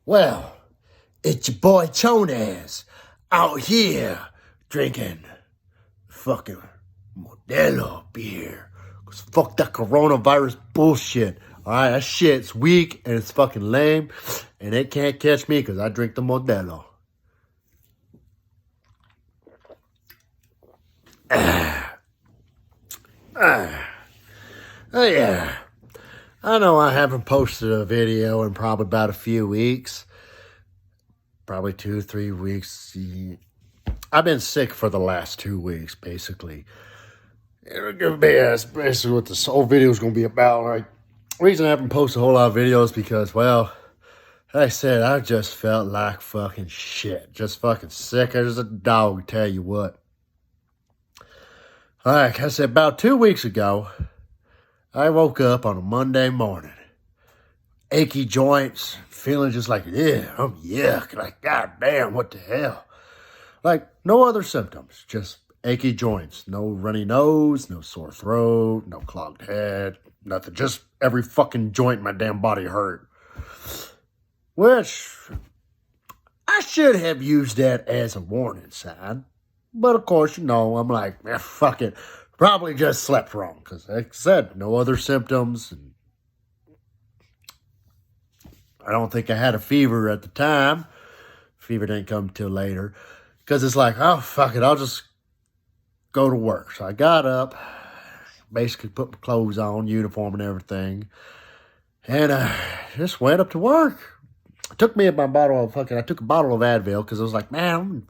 Well, it's your boy Chonez out here drinking fucking Modelo beer. Cause fuck that coronavirus bullshit. Alright, that shit's weak and it's fucking lame. And it can't catch me because I drink the Modelo. Oh yeah. I know I haven't posted a video in probably about a few weeks. Probably 2-3 weeks. I've been sick for the last 2 weeks, basically. It's gonna be basically what this whole video is gonna be about. Like, the reason I haven't posted a whole lot of videos because, well, like I said, I just felt like fucking shit. Just fucking sick as a dog, tell you what. Like I said, about 2 weeks ago, I woke up on a Monday morning. Achy joints, feeling just like, I'm yuck. Like, goddamn, what the hell? Like, no other symptoms, just achy joints. No runny nose, no sore throat, no clogged head, nothing. Just every fucking joint in my damn body hurt. Which, I should have used that as a warning sign. But of course, I'm like, fuck it. Probably just slept wrong. Because like I said, no other symptoms. And I don't think I had a fever at the time. Fever didn't come till later. Because it's like, oh, fuck it. I'll just go to work. So I got up. Basically put my clothes on, uniform and everything. And just went up to work. I took a bottle of Advil. Because I was like, man, I'm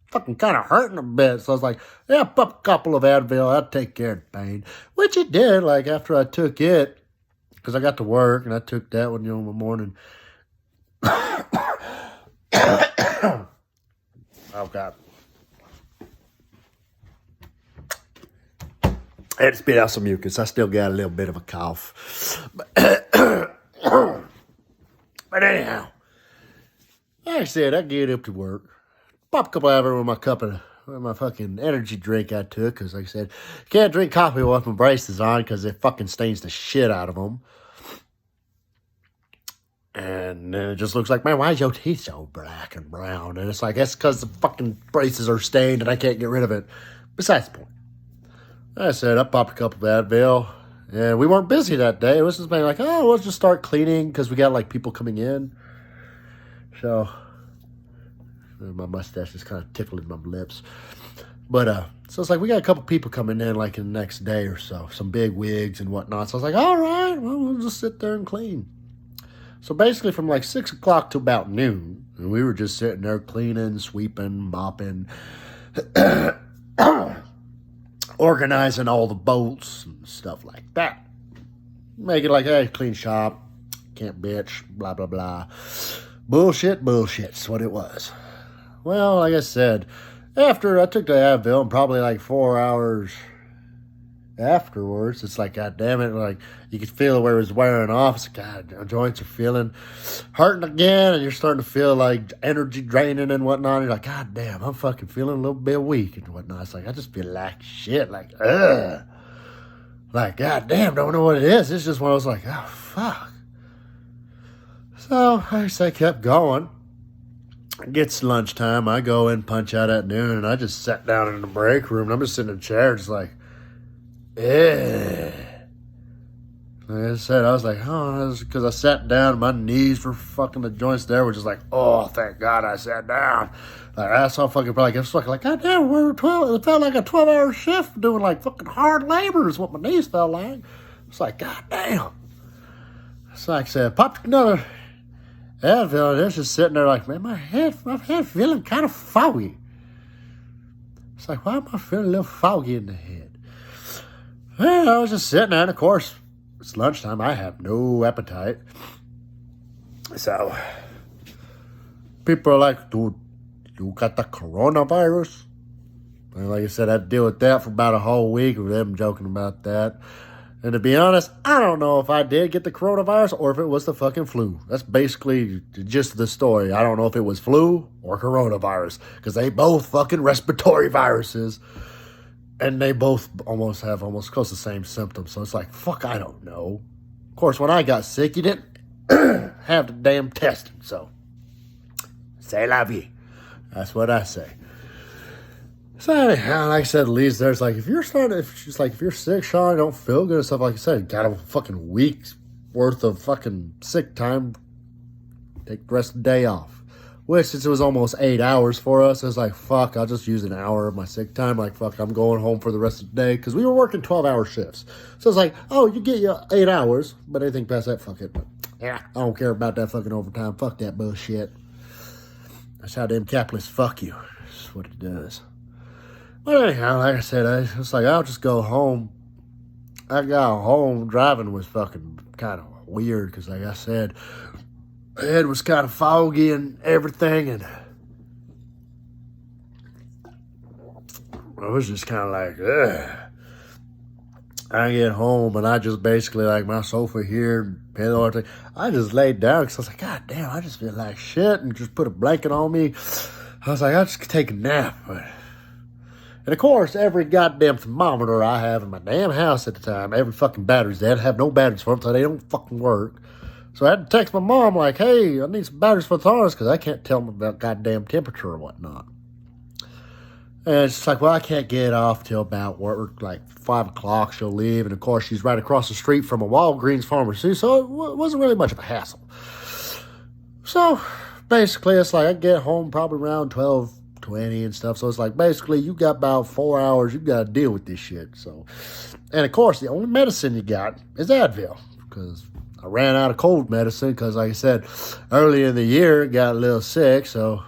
fucking kind of hurting a bit. So I was like, yeah, pop a couple of Advil. I'll take care of the pain. Which it did. Like, after I took it, because I got to work, and I took that one, in the morning. Oh, God. I had to spit out some mucus. I still got a little bit of a cough. But anyhow, like I said, I get up to work. Pop a couple of Advil with my fucking energy drink I took. Because, like I said, can't drink coffee with my braces on because it fucking stains the shit out of them. And it just looks like, man, why is your teeth so black and brown? And it's like, that's because the fucking braces are stained and I can't get rid of it. Besides the point. Like I said, I popped a couple of Advil. And we weren't busy that day. It was just like, oh, let's just start cleaning because we got, like, people coming in. So, my mustache is kind of tickling my lips. But, so it's like, we got a couple people coming in, like, in the next day or so. Some big wigs and whatnot. So I was like, all right, well, we'll just sit there and clean. So basically from like 6 o'clock to about noon, and we were just sitting there cleaning, sweeping, mopping, organizing all the bolts and stuff like that. Make it like, hey, clean shop, can't bitch, blah, blah, blah. Bullshit's what it was. Well, like I said, after I took the Advil and probably like 4 hours afterwards, it's like, god damn it, like you could feel where it was wearing off. It's like, god, my joints are feeling hurting again, and you're starting to feel like energy draining and whatnot. You're like, god damn, I'm fucking feeling a little bit weak and whatnot. It's like, I just feel like shit, like, like, god damn, don't know what it is. It's just one of those like, oh fuck. So I kept going. It gets lunchtime. I go in, punch out at noon, and I just sat down in the break room. And I'm just sitting in a chair, just like, like I said, I was like, oh, because I sat down, my knees were fucking, the joints there were just like, oh, thank God I sat down. Like, I saw fucking, probably, I was fucking like, god damn, we were 12, it felt like a 12-hour shift doing like fucking hard labor is what my knees felt like. It's like, god damn. It's like I said, popped another Advil, and it's just sitting there like, man, my head feeling kind of foggy. It's like, why am I feeling a little foggy in the head? Well, I was just sitting there, and of course, it's lunchtime. I have no appetite. So, people are like, dude, you got the coronavirus? And like I said, I had to deal with that for about a whole week of them joking about that. And to be honest, I don't know if I did get the coronavirus or if it was the fucking flu. That's basically the gist of the story. I don't know if it was flu or coronavirus because they both fucking respiratory viruses. And they both have almost close to the same symptoms. So it's like, fuck, I don't know. Of course, when I got sick, you didn't have the damn testing. So C'est la vie. That's what I say. So anyhow, like I said, Lee's there's like, if you're sick, Sean, don't feel good and stuff, like I said, got a fucking week's worth of fucking sick time, take the rest of the day off. Which, since it was almost 8 hours for us, I was like, fuck, I'll just use an hour of my sick time. Like, fuck, I'm going home for the rest of the day. Because we were working 12-hour shifts. So it's like, oh, you get your 8 hours. But anything past that, fuck it. But, yeah, I don't care about that fucking overtime. Fuck that bullshit. That's how them capitalists fuck you. That's what it does. But anyhow, like I said, I was like, I'll just go home. I got home. Driving was fucking kind of weird. Because, like I said, my head was kind of foggy and everything, and I was just kind of like, ugh. I get home, and I just basically, like, my sofa here, pillow, everything, I just laid down, because I was like, God damn, I just feel like shit, and just put a blanket on me. I was like, I'll just take a nap. And, of course, every goddamn thermometer I have in my damn house at the time, every fucking battery's dead. I have no batteries for them, so they don't fucking work. So I had to text my mom, like, hey, I need some batteries for the thermos because I can't tell them about goddamn temperature or whatnot. And it's like, well, I can't get off till about work, like 5 o'clock. She'll leave. And, of course, she's right across the street from a Walgreens pharmacy, so it wasn't really much of a hassle. So, basically, it's like I get home probably around 12:20 and stuff. So it's like, basically, you got about 4 hours. You got to deal with this shit. So, and, of course, the only medicine you got is Advil because I ran out of cold medicine because, like I said, early in the year, got a little sick, so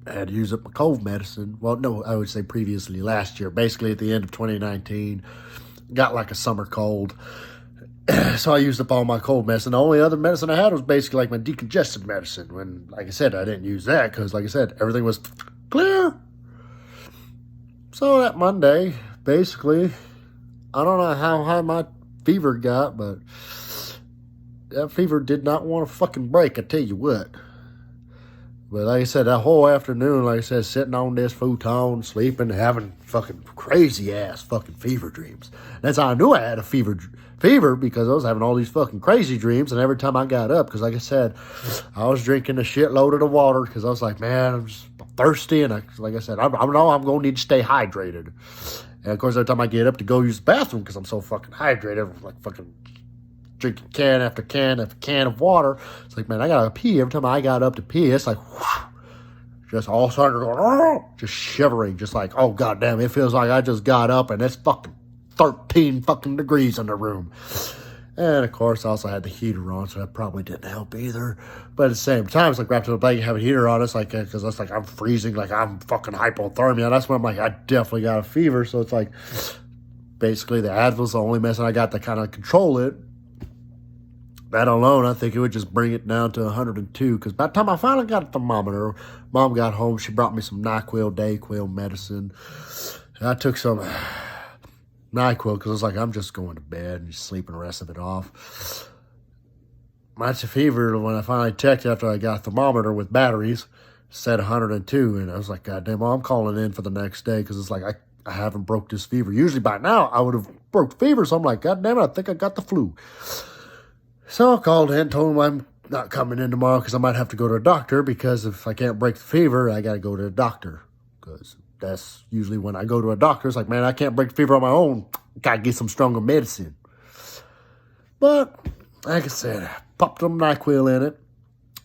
I had to use up my cold medicine. Well, no, I would say previously last year, basically at the end of 2019, got like a summer cold. So I used up all my cold medicine. The only other medicine I had was basically like my decongestant medicine. When, like I said, I didn't use that because, like I said, everything was clear. So that Monday, basically, I don't know how high my fever got, but that fever did not want to fucking break, I tell you what. But like I said, that whole afternoon, like I said, sitting on this futon, sleeping, having fucking crazy ass fucking fever dreams. That's how I knew I had a fever because I was having all these fucking crazy dreams, and every time I got up, because like I said, I was drinking a shitload of the water because I was like, man, I'm just thirsty, and like I said, I know I'm going to need to stay hydrated. And, of course, every time I get up to go use the bathroom because I'm so fucking hydrated, I'm like fucking drinking can after can after can of water. It's like, man, I got to pee. Every time I got up to pee, it's like, whoosh, just all of a sudden going, oh, just shivering, just like, oh, goddamn, it feels like I just got up and it's fucking 13 fucking degrees in the room. And, of course, I also had the heater on, so that probably didn't help either. But at the same time, it's like wrapped in a blanket, have a heater on. It's like, because it's like I'm freezing, like I'm fucking hypothermia. That's when I'm like, I definitely got a fever. So it's like, basically, the Advil's the only medicine I got to kind of control it. That alone, I think it would just bring it down to 102. Because by the time I finally got a thermometer, Mom got home, she brought me some NyQuil, Dayquil medicine. And I took some NyQuil because I was like, I'm just going to bed and just sleeping the rest of it off. My fever, when I finally checked after I got a thermometer with batteries, said 102. And I was like, God damn, I'm calling in for the next day because it's like, I haven't broke this fever. Usually by now, I would have broke fever. So I'm like, God damn it, I think I got the flu. So I called in, told him I'm not coming in tomorrow because I might have to go to a doctor because if I can't break the fever, I got to go to a doctor because that's usually when I go to a doctor. It's like, man, I can't break the fever on my own. Got to get some stronger medicine. But, like I said, I popped some NyQuil in it,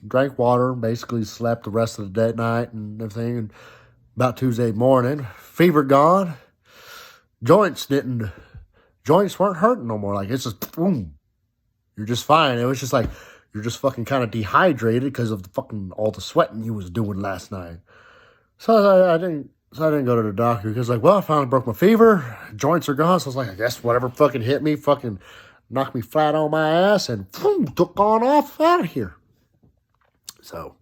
drank water, basically slept the rest of the day, night and everything. And about Tuesday morning, fever gone. Joints weren't hurting no more. Like, it's just, boom. You're just fine. It was just like, you're just fucking kind of dehydrated because of the fucking, all the sweating you was doing last night. So I didn't go to the doctor because like, well, I finally broke my fever. Joints are gone. So I was like, I guess whatever fucking hit me fucking knocked me flat on my ass and boom, took on off out of here. So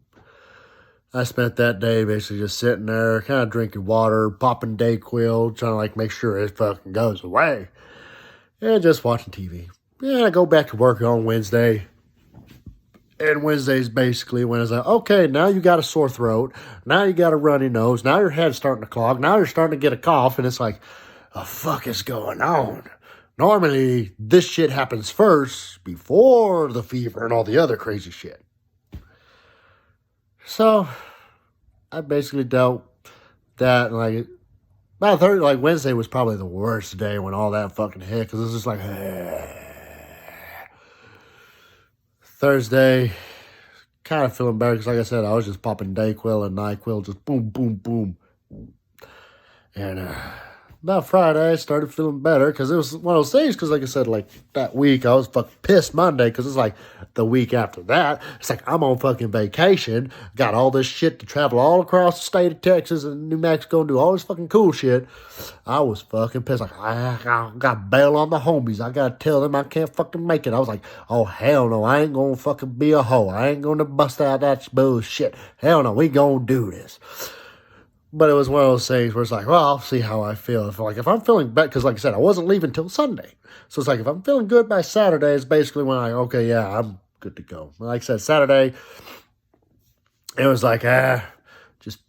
I spent that day basically just sitting there, kind of drinking water, popping Dayquil, trying to like make sure it fucking goes away. And just watching TV. Yeah, I go back to work on Wednesday. And Wednesday's basically when it's like, okay, now you got a sore throat. Now you got a runny nose. Now your head's starting to clog. Now you're starting to get a cough. And it's like, the fuck is going on? Normally, this shit happens first before the fever and all the other crazy shit. So I basically dealt that, and like about Thursday, like Wednesday was probably the worst day when all that fucking hit, because it was just like Thursday, kind of feeling better because, like I said, I was just popping Dayquil and Nyquil, just boom, boom, boom, and about Friday, I started feeling better because it was one of those things. Because, like I said, like that week, I was fucking pissed Monday because it's like the week after that. It's like I'm on fucking vacation, got all this shit to travel all across the state of Texas and New Mexico and do all this fucking cool shit. I was fucking pissed. Like, I got to bail on the homies. I got to tell them I can't fucking make it. I was like, oh, hell no, I ain't going to fucking be a hoe. I ain't going to bust out that bullshit. Hell no, we going to do this. But it was one of those things where it's like, well, I'll see how I feel. If I'm feeling better, because like I said, I wasn't leaving till Sunday. So it's like, if I'm feeling good by Saturday, it's basically when okay, yeah, I'm good to go. Like I said, Saturday, it was like, just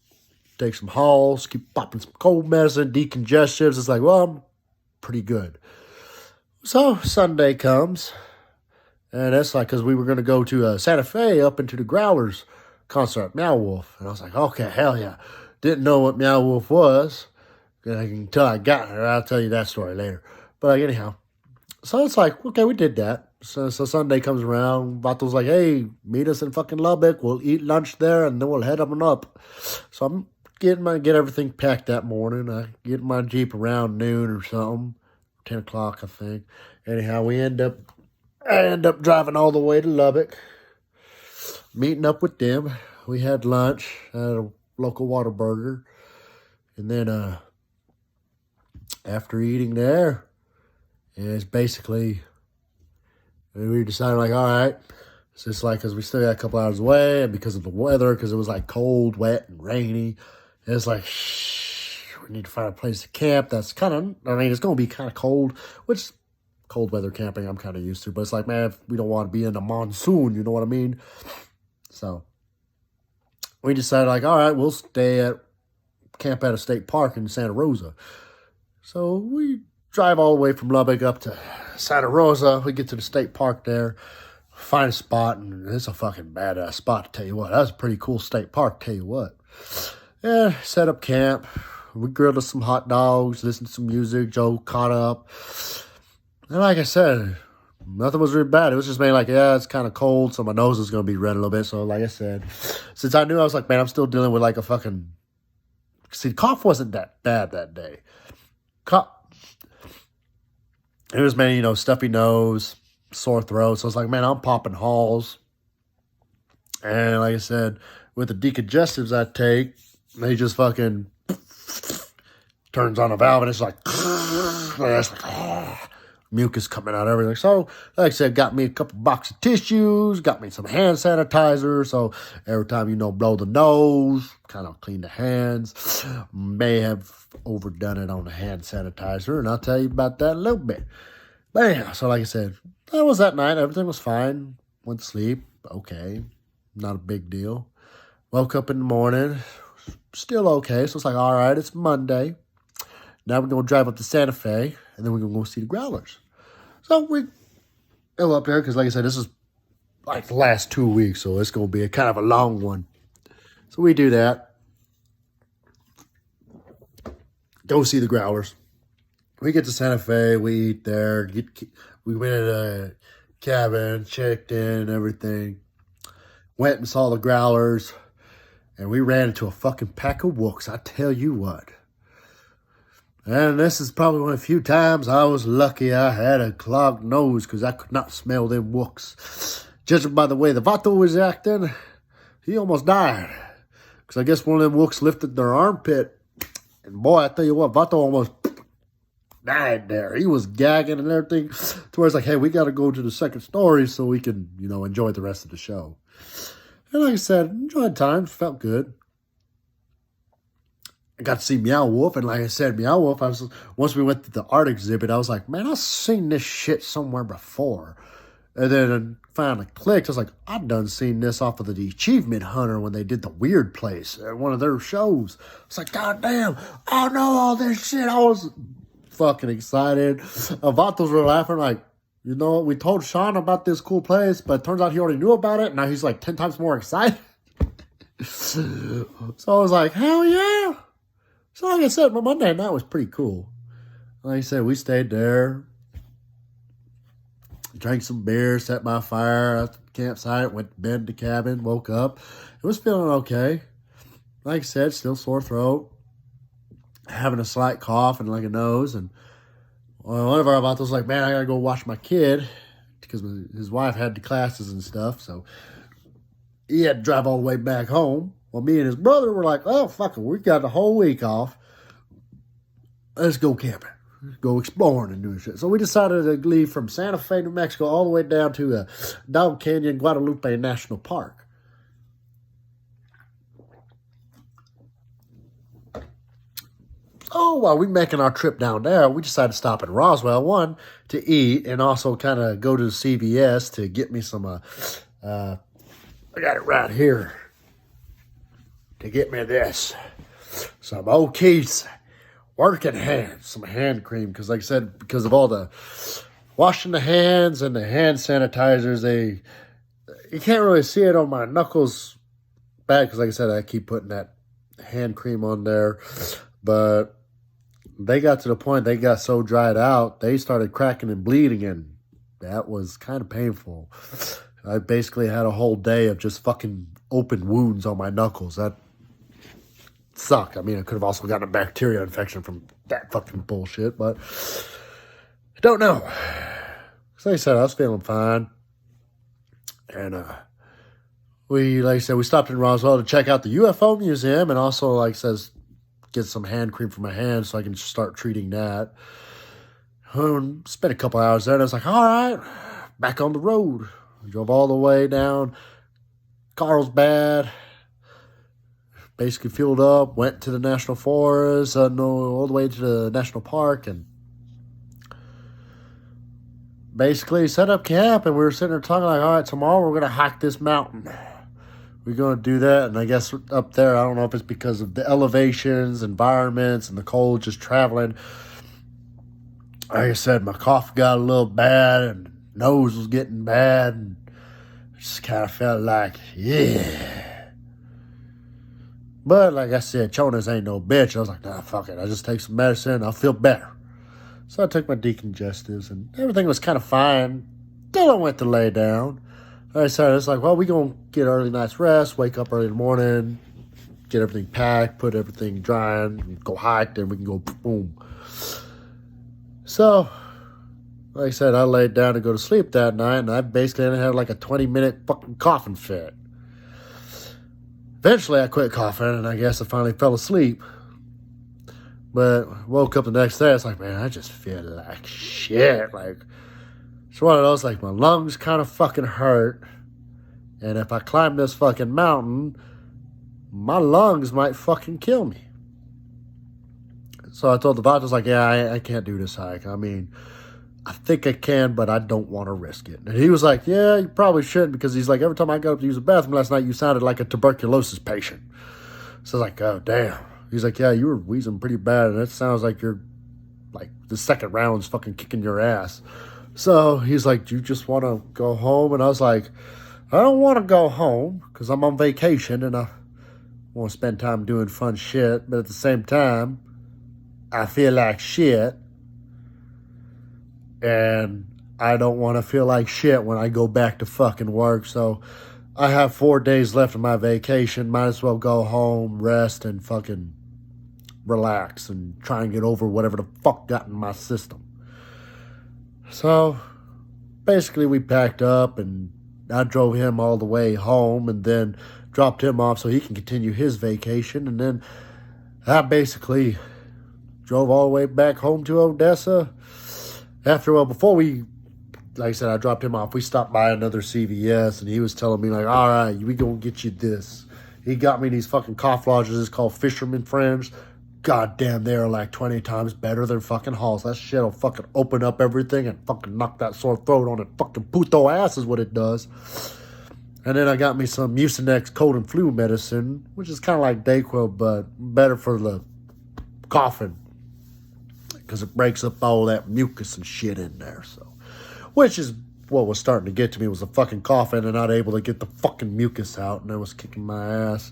take some Halls, keep popping some cold medicine, decongestives. It's like, well, I'm pretty good. So Sunday comes, and it's like, because we were going to go to Santa Fe up into the Growlers concert at Meow Wolf. And I was like, okay, hell yeah. Didn't know what Meow Wolf was until I got there. I'll tell you that story later. But like, anyhow, so it's like, okay, we did that. So Sunday comes around. Vato's like, hey, meet us in fucking Lubbock. We'll eat lunch there, and then we'll head up and up. So I'm get everything packed that morning. I get my Jeep around noon or something, 10 o'clock, I think. Anyhow, I end up driving all the way to Lubbock, meeting up with them. We had lunch at a local Whataburger, and then after eating there, it's basically we decided, like, all right, it's just like, because we still got a couple hours away, and because of the weather, because it was like cold, wet, and rainy, it's like, we need to find a place to camp. That's kind of, I mean, it's going to be kind of cold, which cold weather camping I'm kind of used to, but it's like, man, if we don't want to be in the monsoon, you know what I mean? So we decided, like, all right, we'll camp at a state park in Santa Rosa. So we drive all the way from Lubbock up to Santa Rosa. We get to the state park there, find a spot, and it's a fucking badass spot, to tell you what. That's a pretty cool state park, tell you what. Yeah, set up camp. We grilled us some hot dogs, listened to some music. Joe caught up. And like I said, nothing was really bad. It was just mainly like, yeah, it's kind of cold, so my nose is going to be red a little bit. So like I said, since I knew, I was like, man, I'm still dealing with like a fucking... See, cough wasn't that bad that day. It was mainly, stuffy nose, sore throat. So I was like, man, I'm popping Halls. And like I said, with the decongestives I take, they just fucking turns on a valve, and it's like, mucus coming out, everything. So, like I said, got me a couple box of tissues, got me some hand sanitizer. So every time, blow the nose, kind of clean the hands. May have overdone it on the hand sanitizer, and I'll tell you about that in a little bit. But anyhow, so like I said, that was that night. Everything was fine. Went to sleep. Okay. Not a big deal. Woke up in the morning. Still okay. So it's like, all right, it's Monday. Now we're going to drive up to Santa Fe, and then we're going to go see the Growlers. So we go up there because, like I said, this is like the last 2 weeks, so it's going to be a kind of a long one. So we do that. Go see the Growlers. We get to Santa Fe. We eat there. We went at a cabin, checked in, everything. Went and saw the Growlers, and we ran into a fucking pack of wooks. I tell you what. And this is probably one of the few times I was lucky I had a clogged nose because I could not smell them wooks. Judging by the way the Vato was acting, he almost died. Because I guess one of them wooks lifted their armpit. And boy, I tell you what, Vato almost died there. He was gagging and everything. To where it's like, hey, we got to go to the second story so we can, enjoy the rest of the show. And like I said, enjoyed time. Felt good. I got to see Meow Wolf, and like I said, Meow Wolf, once we went to the art exhibit, I was like, man, I've seen this shit somewhere before. And then it finally clicked. I was like, I've done seen this off of the Achievement Hunter when they did the Weird Place at one of their shows. It's like, God damn, I know all this shit. I was fucking excited. Vatos were laughing like, we told Sean about this cool place, but it turns out he already knew about it. Now he's like 10 times more excited. So I was like, hell yeah. So like I said, my Monday night was pretty cool. Like I said, we stayed there, drank some beer, set my fire at the campsite, went to bed in the cabin, woke up. It was feeling okay. Like I said, still sore throat, having a slight cough and like a nose. And one of our vatos was like, man, I gotta go watch my kid because his wife had the classes and stuff. So he had to drive all the way back home. Well, me and his brother were like, oh, fuck it, we got the whole week off. Let's go camping. Let's go exploring and doing shit. So we decided to leave from Santa Fe, New Mexico, all the way down to Dog Canyon, Guadalupe National Park. Oh, while we making our trip down there, we decided to stop at Roswell, one, to eat, and also kind of go to CVS to get me some, I got it right here, to get me this, some O'Keefe's Working Hands, some hand cream, because like I said, because of all the washing the hands and the hand sanitizers, you can't really see it on my knuckles bad, because like I said, I keep putting that hand cream on there, but they got to the point they got so dried out, they started cracking and bleeding, and that was kind of painful. I basically had a whole day of just fucking open wounds on my knuckles. That sucked. I mean, I could have also gotten a bacteria infection from that fucking bullshit, but I don't know. So like I said, I was feeling fine. And we stopped in Roswell to check out the UFO museum, and also, like I says, get some hand cream for my hands so I can start treating that. Spent a couple hours there, and I was like, all right, back on the road. I drove all the way down Carlsbad, basically fueled up, went to the National Forest, all the way to the National Park, and basically set up camp, and we were sitting there talking like, all right, tomorrow we're going to hike this mountain. We're going to do that, and I guess up there, I don't know if it's because of the elevations, environments, and the cold, just traveling. Like I said, my cough got a little bad, and nose was getting bad, and I just kind of felt like, yeah. But like I said, Chonas ain't no bitch. I was like, nah, fuck it. I'll just take some medicine, I'll feel better. So I took my decongestives, and everything was kind of fine. Then I went to lay down. I decided, it's like, well, we going to get early night's rest, wake up early in the morning, get everything packed, put everything drying, go hike, then we can go boom. So, like I said, I laid down to go to sleep that night, and I basically had like a 20-minute fucking coughing fit. Eventually, I quit coughing, and I guess I finally fell asleep. But woke up the next day, it's like, man, I just feel like shit. Like, it's one of those, like, my lungs kind of fucking hurt. And if I climb this fucking mountain, my lungs might fucking kill me. So I told the doctor, like, yeah, I can't do this hike. I mean, I think I can, but I don't want to risk it. And he was like, yeah, you probably shouldn't, because he's like, every time I got up to use the bathroom last night, you sounded like a tuberculosis patient. So I was like, oh, damn. He's like, yeah, you were wheezing pretty bad, and it sounds like you're, like, the second round's fucking kicking your ass. So he's like, do you just want to go home? And I was like, I don't want to go home because I'm on vacation and I want to spend time doing fun shit. But at the same time, I feel like shit. And I don't want to feel like shit when I go back to fucking work. So I have 4 days left of my vacation. Might as well go home, rest, and fucking relax and try and get over whatever the fuck got in my system. So, basically, we packed up, and I drove him all the way home, and then dropped him off so he can continue his vacation, and then I basically drove all the way back home to Odessa. Before we, like I said, I dropped him off, we stopped by another CVS, and he was telling me, like, all right, we gonna get you this. He got me these fucking cough lozenges called Fisherman Friends. God damn, they are like 20 times better than fucking Halls. That shit will fucking open up everything and fucking knock that sore throat on it. Fucking puto ass is what it does. And then I got me some Mucinex cold and flu medicine, which is kind of like Dayquil, but better for the coughing. Because it breaks up all that mucus and shit in there. So, which is what was starting to get to me was the fucking coughing and not able to get the fucking mucus out, and it was kicking my ass.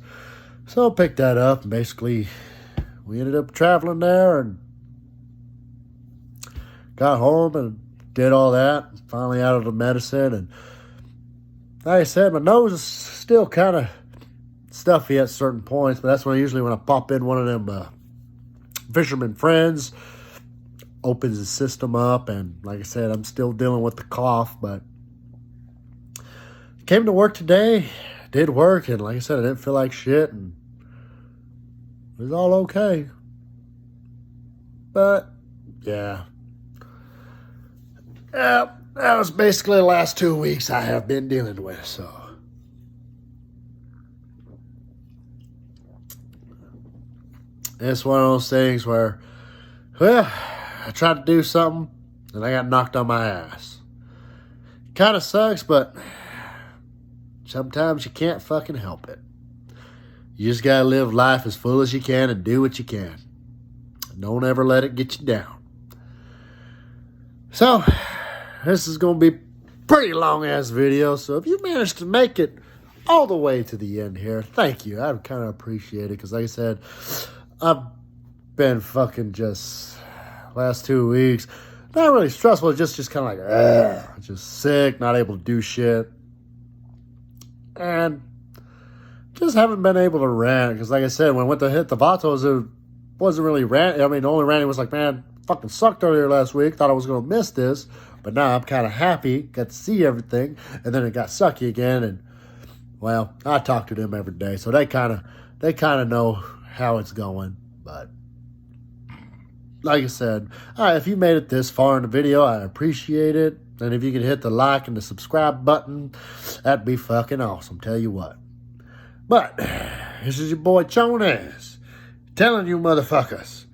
So I picked that up, and basically we ended up traveling there and got home and did all that. Finally out of the medicine, and like I said, my nose is still kind of stuffy at certain points, but that's when I pop in one of them fisherman friends, opens the system up, and like I said, I'm still dealing with the cough, but came to work today, did work, and like I said, I didn't feel like shit, and it was all okay. But yeah, that was basically the last 2 weeks I have been dealing with, so. It's one of those things where, well, I tried to do something and I got knocked on my ass. Kind of sucks, but sometimes you can't fucking help it. You just gotta live life as full as you can and do what you can. Don't ever let it get you down. So, this is going to be pretty long-ass video, so if you managed to make it all the way to the end here, thank you. I'd kind of appreciate it, because like I said, I've been fucking just last 2 weeks, not really stressful, just kind of like, just sick, not able to do shit, and just haven't been able to rant, because like I said, when I went to hit the Vatos, it wasn't really ranting. I mean, the only ranting was like, man, fucking sucked earlier last week, thought I was going to miss this, but now I'm kind of happy, got to see everything, and then it got sucky again, and, well, I talk to them every day, so they kind of know how it's going. But like I said, if you made it this far in the video, I appreciate it, and if you could hit the like and the subscribe button, that'd be fucking awesome, tell you what. But this is your boy Chones telling you motherfuckers,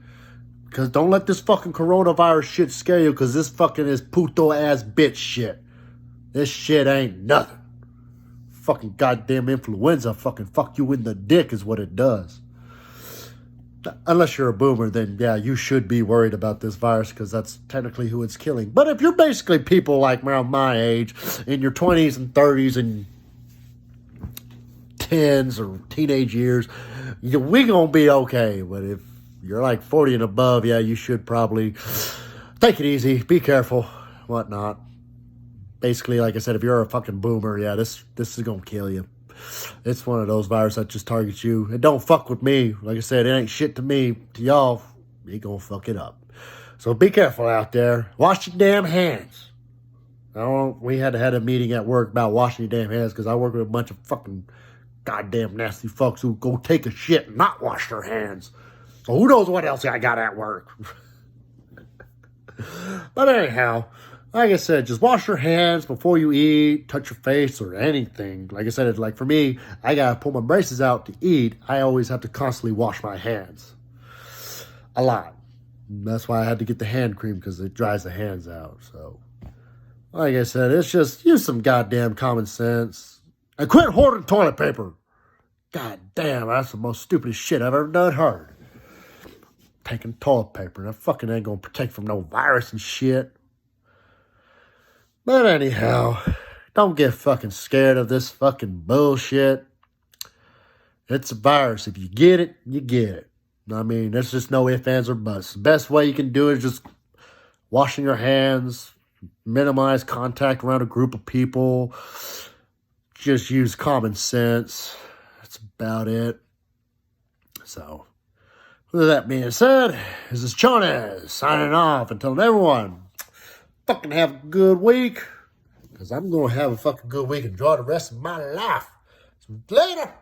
because don't let this fucking coronavirus shit scare you, because this fucking is puto ass bitch shit. This shit ain't nothing. Fucking goddamn influenza fucking fuck you in the dick is what it does. Unless you're a boomer, then yeah, you should be worried about this virus, because that's technically who it's killing. But if you're basically people like around my age, in your 20s and 30s and 10s or teenage years, we gonna be okay. But if you're like 40 and above, yeah, you should probably take it easy, be careful, whatnot. Basically, like I said, if you're a fucking boomer, yeah, this is gonna kill you. It's one of those viruses that just targets you. It don't fuck with me. Like I said, it ain't shit to me. To y'all, it gonna fuck it up. So be careful out there. Wash your damn hands. We had to have a meeting at work about washing your damn hands, because I work with a bunch of fucking goddamn nasty fucks who go take a shit and not wash their hands. So who knows what else I got at work. But anyhow, like I said, just wash your hands before you eat, touch your face or anything. Like I said, like for me, I gotta pull my braces out to eat. I always have to constantly wash my hands. A lot. And that's why I had to get the hand cream, because it dries the hands out. So, like I said, it's just use some goddamn common sense. And quit hoarding toilet paper. God damn, that's the most stupidest shit I've ever done heard. Taking toilet paper. That fucking ain't gonna protect from no virus and shit. But anyhow, don't get fucking scared of this fucking bullshit. It's a virus. If you get it, you get it. I mean, there's just no ifs, ands, or buts. The best way you can do it is just washing your hands, minimize contact around a group of people, just use common sense. That's about it. So, with that being said, this is Chones signing off and telling everyone, fucking have a good week, because I'm going to have a fucking good week and enjoy the rest of my life. So later.